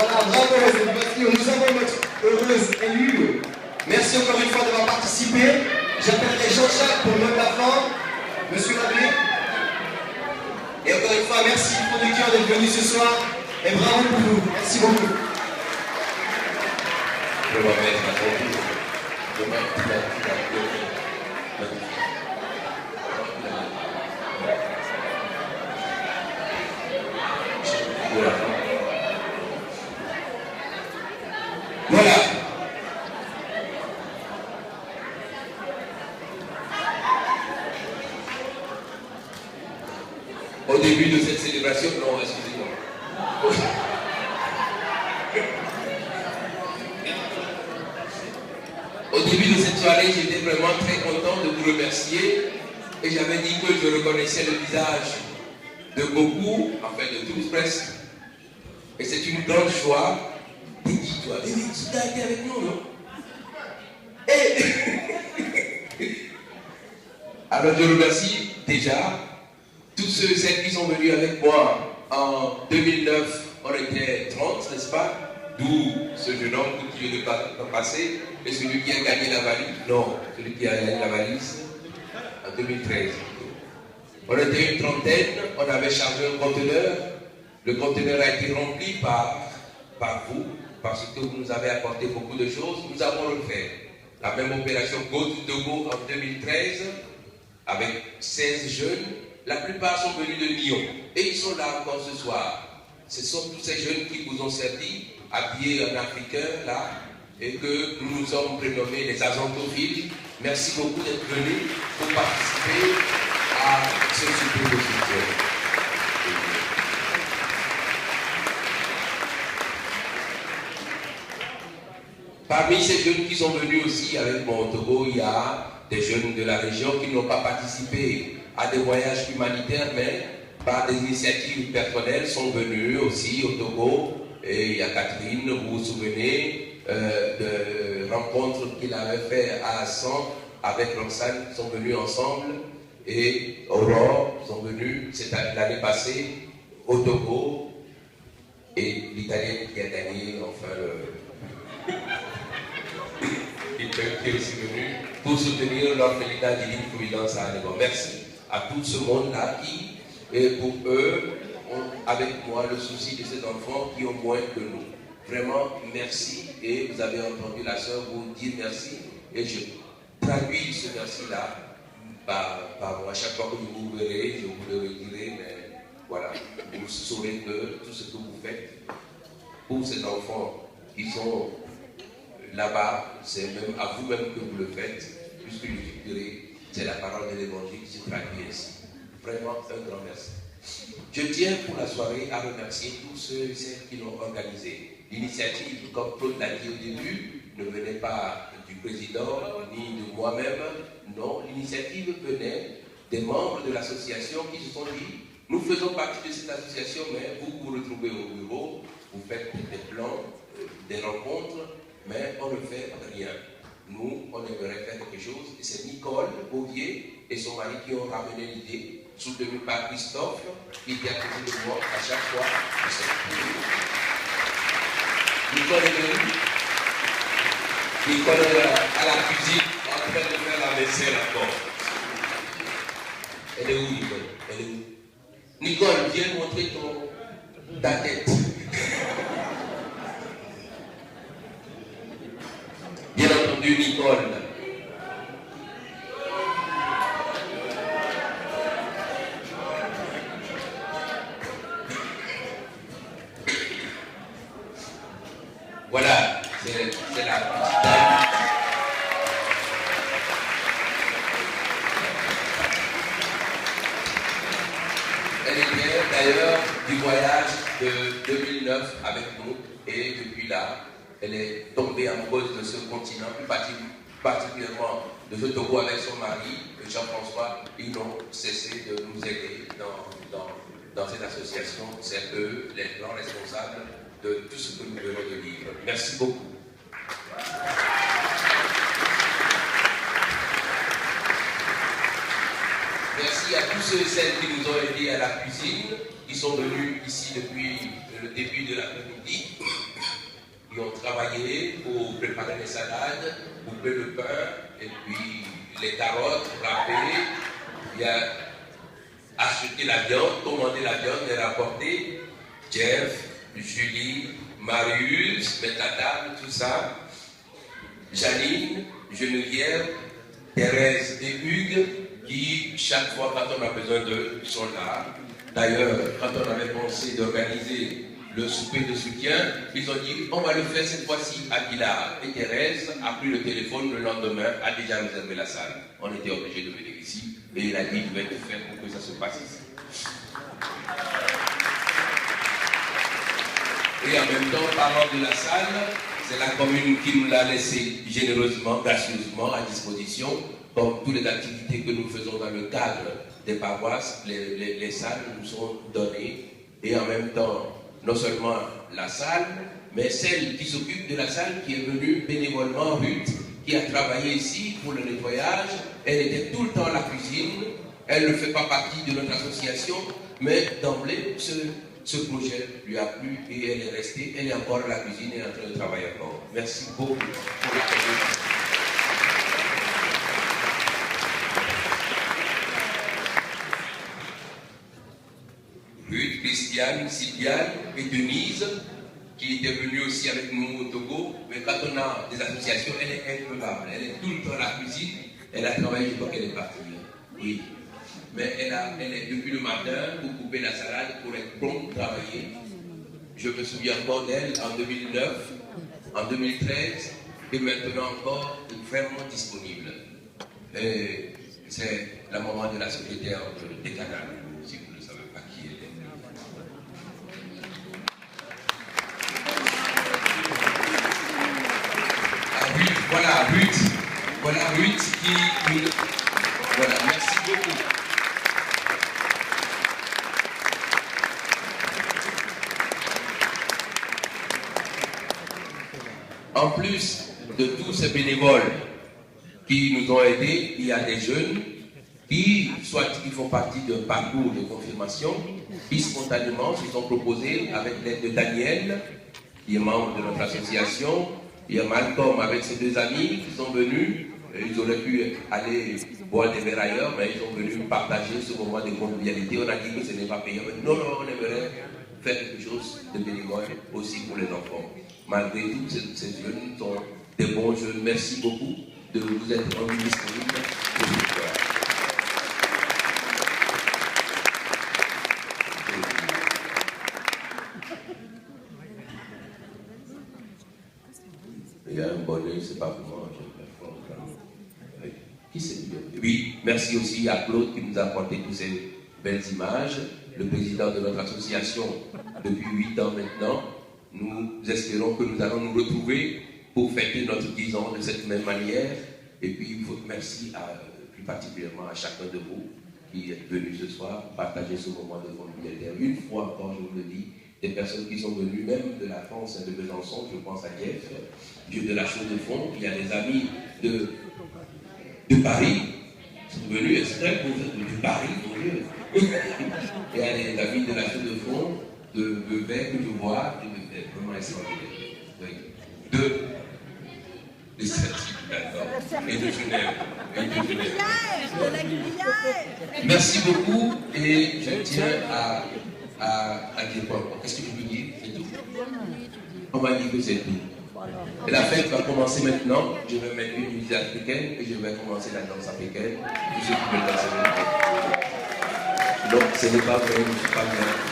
Voilà, bravo les voiture. Nous avons notre heureuse élue. Merci encore une fois d'avoir participé. J'appellerai Jean-Jacques pour le mot de la fin. Monsieur l'abbé. Et encore une fois, merci pour du cœur d'être venu ce soir. Et bravo pour vous. Merci beaucoup. Je vais mettre à ton tour. Voilà. Au début de cette célébration, non, excusez-moi. Au début de cette soirée, j'étais vraiment très content de vous remercier et j'avais dit que je reconnaissais le visage de beaucoup, enfin de tous presque. Et c'est une grande joie. Dis-toi, tu as été avec nous, non? Et alors je remercie déjà tous ceux et celles qui sont venus avec moi en 2009. On était 30, n'est-ce pas? D'où ce jeune homme qui vient de passer et celui qui a gagné la valise. Non, celui qui a gagné la valise en 2013. On était une trentaine, on avait chargé un conteneur. Le conteneur a été rempli par vous, parce que vous nous avez apporté beaucoup de choses. Nous avons refait la même opération Go to Togo en 2013 avec 16 jeunes. La plupart sont venus de Lyon et ils sont là encore ce soir. Ce sont tous ces jeunes qui vous ont servi, habillés en africain là, et que nous nous sommes prénommés les agentophiles. Merci beaucoup d'être venus pour participer à ce super de soutien. Parmi ces jeunes qui sont venus aussi avec moi au Togo, il y a des jeunes de la région qui n'ont pas participé à des voyages humanitaires, mais par des initiatives personnelles sont venus aussi au Togo. Et il y a Catherine, vous vous souvenez de rencontres qu'il avait fait à Assan avec Roxane, qui sont venus ensemble. Et Aurore sont venus l'année passée au Togo. Et l'Italienne qui a gagné, enfin qui est aussi venu pour soutenir l'orphelinat Divine Providence à Anégon. Merci à tout ce monde-là qui, et pour eux, ont avec moi le souci de ces enfants qui ont moins que nous. Vraiment, merci. Et vous avez entendu la sœur vous dire merci. Et je traduis ce merci-là par moi. À chaque fois que je vous verrai, je vous le redirai. Mais voilà, vous saurez que tout ce que vous faites pour ces enfants qui sont là-bas, c'est même à vous-même que vous le faites, puisque je dirai, c'est la parole de l'évangile qui se traduit ainsi. Vraiment un grand merci. Je tiens pour la soirée à remercier tous ceux et celles qui l'ont organisé. L'initiative, comme Claude l'a dit au début, ne venait pas du président ni de moi-même. Non, l'initiative venait des membres de l'association qui se sont dit, nous faisons partie de cette association, mais vous vous retrouvez au bureau, vous faites des plans, des rencontres, mais on ne fait rien. Nous, on aimerait faire quelque chose. Et c'est Nicole Bauvier et son mari qui ont ramené l'idée, soutenu par Christophe, qui était à côté de moi à chaque fois. Nicole est venue. Nicole est à la cuisine en train de faire la vaisselle encore. Elle est où, Nicole? Elle est où? Nicole, viens montrer ta tête. Bien entendu, Nicole. Voilà, c'est la petite dame. Elle est bien d'ailleurs du voyage de 2009 avec nous et depuis là, elle est tombée amoureuse de ce continent, plus particulièrement de ce Togo avec son mari, Jean-François. Ils n'ont cessé de nous aider dans cette association. C'est eux les grands responsables de tout ce que nous venons de vivre. Merci beaucoup. Merci à tous ceux et celles qui nous ont aidés à la cuisine, qui sont venus ici depuis le début de l'après-midi. qui ont travaillé pour préparer les salades, couper le pain, et puis les carottes, râpées. Il y a acheté la viande, commandé la viande et rapporté. Jeff, Julie, Marius, mettre la table, tout ça. Janine, Geneviève, Thérèse et Hugues, qui chaque fois quand on a besoin d'eux, sont là. D'ailleurs, quand on avait pensé d'organiser le souper de soutien, ils ont dit on va le faire cette fois-ci à Pilar. Et Thérèse a pris le téléphone le lendemain, a déjà réservé la salle. On était obligé de venir ici et il a dit il devait tout faire pour que ça se passe ici. Et en même temps, parlant de la salle, c'est la commune qui nous l'a laissé généreusement, gracieusement à disposition, comme toutes les activités que nous faisons dans le cadre des paroisses, les salles nous sont données. Et en même temps, non seulement la salle, mais celle qui s'occupe de la salle, qui est venue bénévolement, Ruth, qui a travaillé ici pour le nettoyage. Elle était tout le temps à la cuisine. Elle ne fait pas partie de notre association, mais d'emblée, ce projet lui a plu et elle est restée. Elle est encore à la cuisine et en train de travailler encore. Merci beaucoup pour le projet. Ruth, Christiane, Sylviane et Denise, qui étaient venues aussi avec nous au Togo. Mais quand on a des associations, elle est incroyable. Elle est tout le temps à la cuisine. Elle a travaillé, je crois qu'elle est partie. Oui. Mais elle est depuis le matin pour couper la salade, pour être prompte pour travailler. Je me souviens encore d'elle en 2009, en 2013, et maintenant encore vraiment disponible. C'est la maman de la secrétaire des canals, si vous ne savez pas qui elle est. Ah, Ruth, voilà Ruth. Voilà Ruth qui... Voilà, merci beaucoup. En plus de tous ces bénévoles qui nous ont aidés, il y a des jeunes qui, soit ils font partie d'un parcours de confirmation, qui spontanément se sont proposés avec l'aide de Daniel, qui est membre de notre association. Il y a Malcolm avec ses deux amis qui sont venus. Ils auraient pu aller boire des verres ailleurs, mais ils sont venus partager ce moment de convivialité. On a dit que ce n'est pas payant, mais non, on aimerait faire quelque chose de bénévole aussi pour les enfants. Malgré tout, ces jeunes sont des bons jeunes. Merci beaucoup de vous être rendus disponibles pour ce soir. Il y a un bonnet, c'est pas pour moi. Qui c'est? Oui, merci aussi à Claude qui nous a apporté toutes ces belles images. Le président de notre association depuis 8 ans maintenant. Nous espérons que nous allons nous retrouver pour fêter notre 10 ans de cette même manière. Et puis, merci plus particulièrement à chacun de vous qui est venu ce soir partager ce moment de convivialité. Une fois encore, je vous le dis, des personnes qui sont venues même de la France et de Besançon, je pense à Jeff, Dieu de la Chaux de Fonds. Il y a des amis de Paris qui sont venus exprès pour de Paris, mon Dieu. Il y a des amis de la Chaux de Fonds, de Vevey, de voir, vraiment extraordinaire. Oui. De Sergi, d'accord. Et de Genève. Merci beaucoup et je tiens à dire quoi. Qu'est-ce que je peux dire? C'est tout. On m'a dit que c'est tout. Et la fête va commencer maintenant. Je vais mettre une musique africaine et je vais commencer la danse africaine. Tous ceux qui veulent danser. Donc ce n'est pas vrai, je ne suis pas bien.